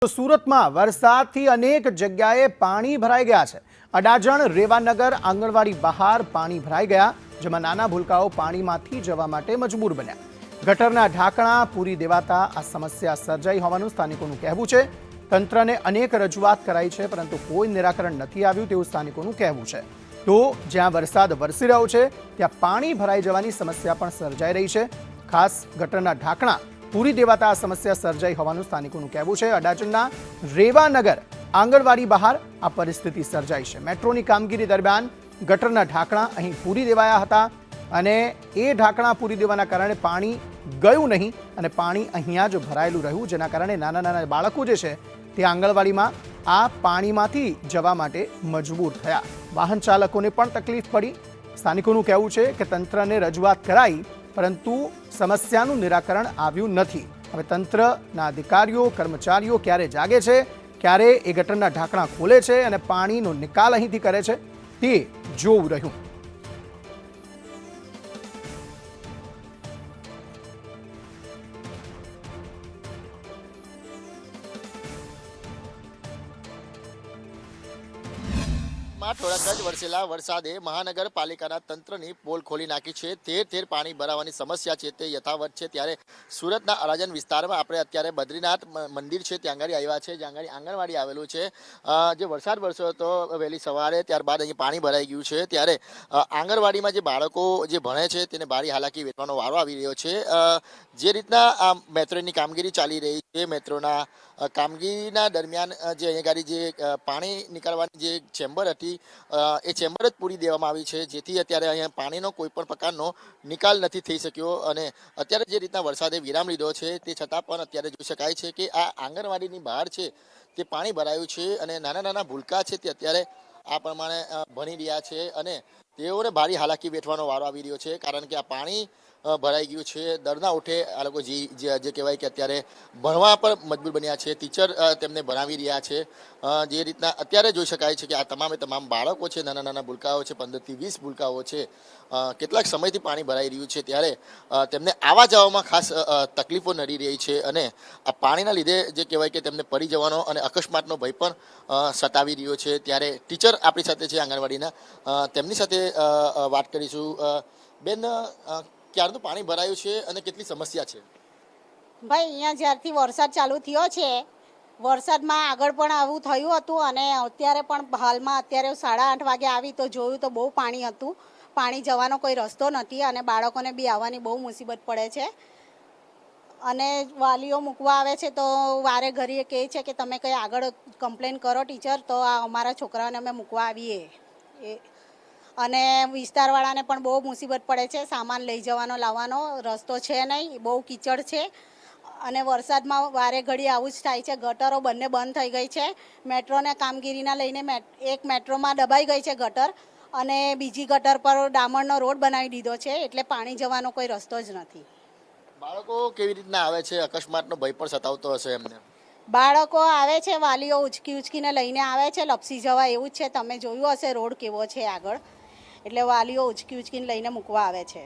સુરત માં વરસાદથી અનેક જગ્યાએ પાણી ભરાઈ ગયા છે। અડાજણ રેવાનગર આંગણવાડી બહાર પાણી ભરાઈ ગયા, જેમાં નાના ભૂલકાઓ પાણીમાંથી જવા માટે મજબૂર બન્યા। ગટરના ઢાંકણા પૂરી દેવાતા આ સમસ્યા સર્જાઈ હોવાનું સ્થાનિકોનું કહેવું છે। તંત્રને અનેક રજૂઆત કરાઈ છે, પરંતુ કોઈ નિરાકરણ નથી આવ્યું તેવું સ્થાનિકોનું કહેવું છે। તો જ્યાં વરસાદ વરસી રહ્યો છે ત્યાં પાણી ભરાઈ જવાની સમસ્યા પણ સર્જાઈ રહી છે। ખાસ ગટરના ઢાંકણા પૂરી દેવાતા આ સમસ્યા સર્જાઈ હોવાનું સ્થાનિકોનું કહેવું છે। અડાજણના રેવાનગર આંગણવાડી બહાર આ પરિસ્થિતિ સર્જાઈ છે। મેટ્રોની કામગીરી દરમિયાન ગટરના ઢાંકણા અહીં પૂરી દેવાયા હતા અને એ ઢાંકણા પૂરી દેવાના કારણે પાણી ગયું નહીં અને પાણી અહીંયા જ ભરાયેલું રહ્યું, જેના કારણે નાના નાના બાળકો જે છે તે આંગણવાડીમાં આ પાણીમાંથી જવા માટે મજબૂર થયા। વાહન ચાલકોને પણ તકલીફ પડી। સ્થાનિકોનું કહેવું છે કે તંત્રને રજૂઆત કરાઈ, પરંતુ સમસ્યાનું નિરાકરણ આવ્યું નથી। હવે તંત્રના અધિકારીઓ કર્મચારીઓ ક્યારે જાગે છે, ક્યારે એ ગટરના ઢાંકણા ખોલે છે અને પાણીનો નિકાલ અહીંથી કરે છે, તે જોવું રહ્યું। થોડાક જ વરસેલા વરસાદે મહાનગરપાલિકાના તંત્રની પોલ ખોલી નાખી છે। ઠેર ઠેર પાણી ભરાવાની સમસ્યા છે તે યથાવત છે। ત્યારે સુરતના અડાજણ વિસ્તારમાં આપણે અત્યારે બદ્રીનાથ મંદિર છે ત્યાં આગળ આવ્યા છે, જ્યાં આગળ આંગણવાડી આવેલું છે। જે વરસાદ વરસ્યો હતો વહેલી સવારે, ત્યારબાદ અહીં પાણી ભરાઈ ગયું છે। ત્યારે આંગણવાડીમાં જે બાળકો જે ભણે છે તેને ભારી હાલાકી વેઠવાનો વારો આવી રહ્યો છે। જે રીતના આ મેટ્રોની કામગીરી ચાલી રહી છે, મેટ્રોના કામગીરીના દરમિયાન જે અહીંયા જે પાણી નીકળવાની જે ચેમ્બર હતી એ ચેમ્બર જ પૂરી દેવામાં આવી છે, જેથી અત્યારે અહીંયા પાણીનો કોઈ પણ પ્રકારનો નિકાલ નથી થઈ શક્યો। અને અત્યારે જે રીતના વરસાદે વિરામ લીધો છે તે છતાં પણ અત્યારે જોઈ શકાય છે કે આ આંગણવાડીની બહાર છે તે પાણી ભરાયું છે અને નાના નાના ભૂલકા છે તે અત્યારે આ પ્રમાણે ભણી રહ્યા છે અને તેઓને ભારી હાલાકી વેઠવાનો વારો આવી રહ્યો છે, કારણ કે આ પાણી ભરાઈ ગયું છે। દરના ઉઠે આ લોકો જે કહેવાય કે અત્યારે ભણવા પર મજબૂર બન્યા છે। ટીચર તેમને ભણાવી રહ્યા છે। જે રીતના અત્યારે જોઈ શકાય છે કે આ તમામ બાળકો છે, નાના નાના ભૂલકાઓ છે, 15 થી 20 ભૂલકાઓ છે, કેટલાક સમયથી પાણી ભરાઈ રહ્યું છે, ત્યારે તેમને આવવા જવામાં ખાસ તકલીફો નડી રહી છે અને આ પાણીના લીધે જે કહેવાય કે તેમને પડી જવાનો અને અકસ્માતનો ભય પણ સતાવી રહ્યો છે। ત્યારે ટીચર આપણી સાથે છે આંગણવાડીના, તેમની સાથે વાત કરીશું। બેન, ક્યારનું પાણી ભરાયું છે અને કેટલી સમસ્યા છે? ભાઈ, અહીંયા જ્યારથી વરસાદ ચાલુ થયો છે, વરસાદમાં આગળ પણ આવું થયું હતું અને અત્યારે પણ હાલમાં અત્યારે 8:30 વાગે આવી તો જોયું તો બહુ પાણી હતું। પાણી જવાનો કોઈ રસ્તો નથી અને બાળકોને બી આવવાની બહુ મુસીબત પડે છે અને વાલીઓ મૂકવા આવે છે તો વારે ઘડીએ કહે છે કે તમે કંઈ આગળ કમ્પ્લેન કરો ટીચર, તો આ અમારા છોકરાઓને અમે મૂકવા આવીએ। અને વિસ્તારવાળાને પણ બહુ મુસીબત પડે છે, સામાન લઈ જવાનો લાવવાનો રસ્તો છે નહીં, બહુ કીચડ છે અને વરસાદમાં વારે ઘડી આવું જ થાય છે। ગટરો બંને બંધ થઈ ગઈ છે। મેટ્રોને કામગીરીના લઈને એક મેટ્રોમાં દબાઈ ગઈ છે ગટર અને બીજી ગટર પર ડામરનો રોડ બનાવી દીધો છે, એટલે પાણી જવાનો કોઈ રસ્તો જ નથી। બાળકો કેવી રીતના આવે છે? અકસ્માતનો ભય પણ સતાવતો હશે એમને? બાળકો આવે છે, વાલીઓ ઉચકીને લઈને આવે છે, લપસી જવા એવું જ છે। તમે જોયું હશે રોડ કેવો છે આગળ, એટલે વાલીઓ ઉચકીને લઈને મૂકવા આવે છે।